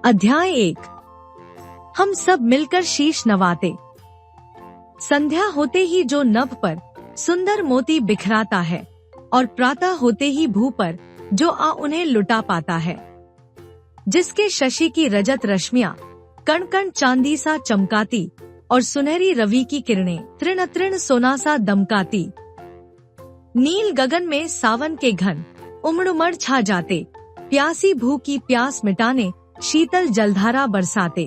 अध्याय 1। हम सब मिलकर शीश नवाते। संध्या होते ही जो नभ पर सुंदर मोती बिखराता है और प्रातः होते ही भू पर जो आ उन्हें लुटा पाता है, जिसके शशि की रजत रश्मियां कण कण चांदी सा चमकाती और सुनहरी रवि की किरणें तृण तृण सोना सा दमकाती। नील गगन में सावन के घन उमड़ उमड़ छा जाते, प्यासी भू की प्यास मिटाने शीतल जलधारा बरसाते।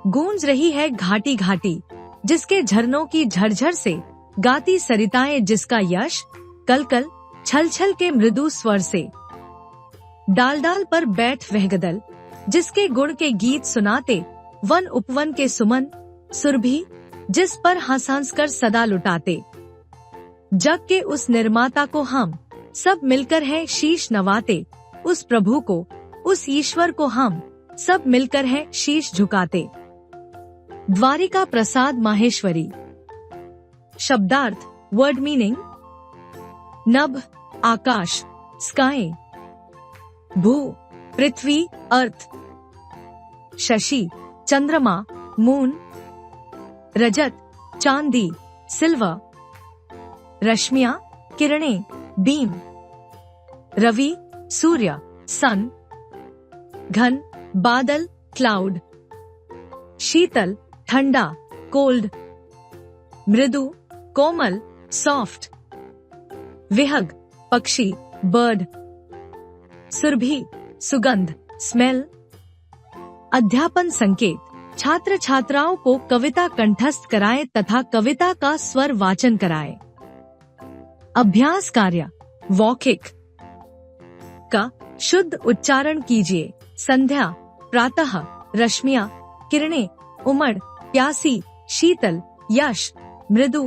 गूंज रही है घाटी घाटी जिसके झरनों की झरझर से गाती सरिताएं, जिसका यश कल कल छल छल के मृदु स्वर से। डाल डाल पर बैठ वह गदल जिसके गुण के गीत सुनाते, वन उपवन के सुमन सुरभि जिस पर हंस हंस कर सदा लुटाते। जग के उस निर्माता को हम सब मिलकर है शीश नवाते, उस प्रभु को उस ईश्वर को हम सब मिलकर है शीश झुकाते। द्वारिका प्रसाद माहेश्वरी। शब्दार्थ वर्ड मीनिंग। नभ आकाश स्काई, भू पृथ्वी अर्थ, शशि चंद्रमा मून, रजत चांदी सिल्वर, रश्मियां किरणें बीम, रवि सूर्य सन, घन बादल क्लाउड, शीतल ठंडा कोल्ड, मृदु कोमल सॉफ्ट, विहग पक्षी बर्ड, सुरभि सुगंध स्मेल। अध्यापन संकेत छात्र छात्राओं को कविता कंठस्थ कराएं तथा कविता का स्वर वाचन कराएं। अभ्यास कार्य वौखिक का शुद्ध उच्चारण कीजिए। संध्या प्रातः, रश्मियां किरणें, उमड़ प्यासी शीतल, यश मृदु,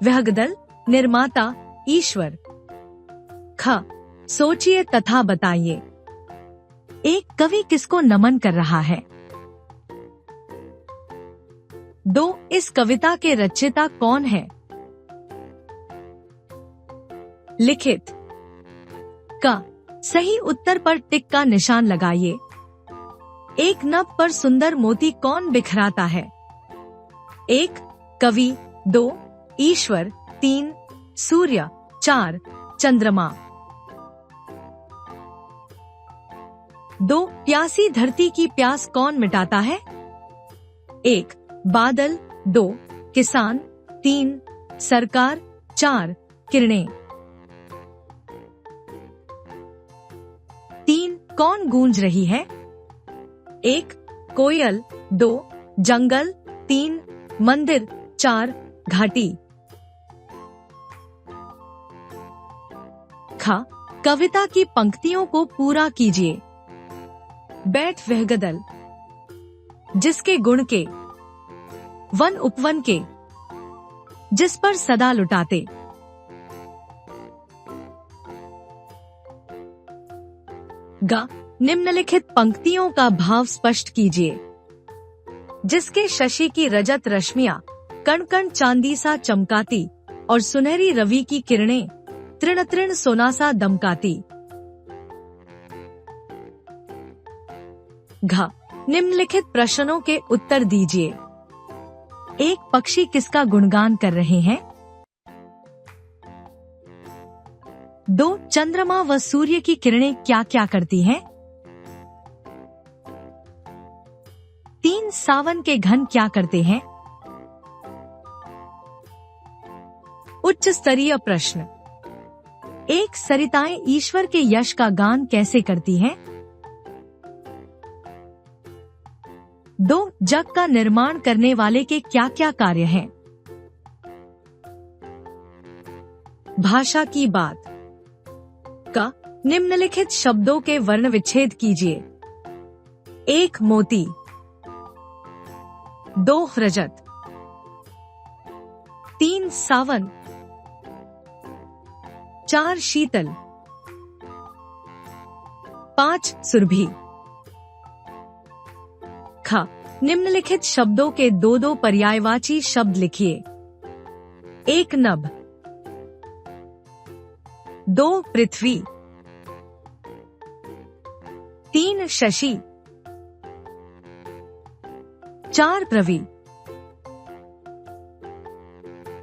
वहगदल निर्माता ईश्वर। ख सोचिए तथा बताइए। एक कवि किसको नमन कर रहा है? 2 इस कविता के रचयिता कौन है? लिखित। का सही उत्तर पर टिक का निशान लगाइए। एक नभ पर सुंदर मोती कौन बिखराता है? 1 कवि, 2 ईश्वर, 3 सूर्य, 4 चंद्रमा। 2 प्यासी धरती की प्यास कौन मिटाता है? 1 बादल, 2 किसान, 3 सरकार, 4 किरणें। 3 कौन गूंज रही है? 1 कोयल, 2 जंगल, 3 मंदिर, 4 घाटी। ख कविता की पंक्तियों को पूरा कीजिए। बैठ वह गदल जिसके गुण के, वन उपवन के जिस पर सदा लुटाते। ग निम्नलिखित पंक्तियों का भाव स्पष्ट कीजिए। जिसके शशि की रजत रश्मियां कण कण चांदी सा चमकाती और सुनहरी रवि की किरणें तृण तृण सोना सा दमकाती। घ निम्नलिखित प्रश्नों के उत्तर दीजिए। 1 पक्षी किसका गुणगान कर रहे हैं? 2 चंद्रमा व सूर्य की किरणें क्या क्या करती हैं? 3 सावन के घन क्या करते हैं? उच्च स्तरीय प्रश्न। 1 सरिताएं ईश्वर के यश का गान कैसे करती हैं? 2 जग का निर्माण करने वाले के क्या क्या कार्य हैं? भाषा की बात। का निम्नलिखित शब्दों के वर्ण विच्छेद कीजिए। 1 मोती, 2 रजत, 3 सावन, 4 शीतल, 5 सुरभि। ख निम्नलिखित शब्दों के 2 पर्यायवाची शब्द लिखिए। 1 नभ, 2 पृथ्वी, 3 शशि, 4 प्रवि,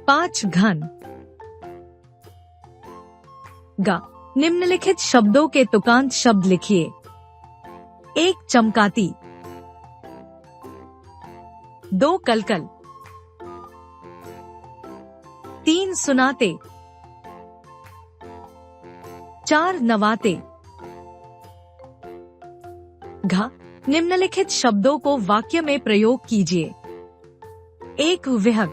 5 घन। ग, निम्नलिखित शब्दों के तुकांत शब्द लिखिए। 1 चमकाती, 2 कलकल, 3 सुनाते, 4 नवाते। घ, निम्नलिखित शब्दों को वाक्य में प्रयोग कीजिए। 1 विहग,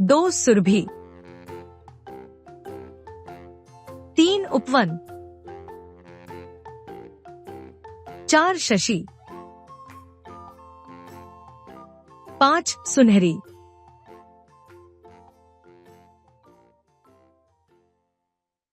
2 सुरभि, 3 उपवन, 4 शशि, 5 सुनहरी।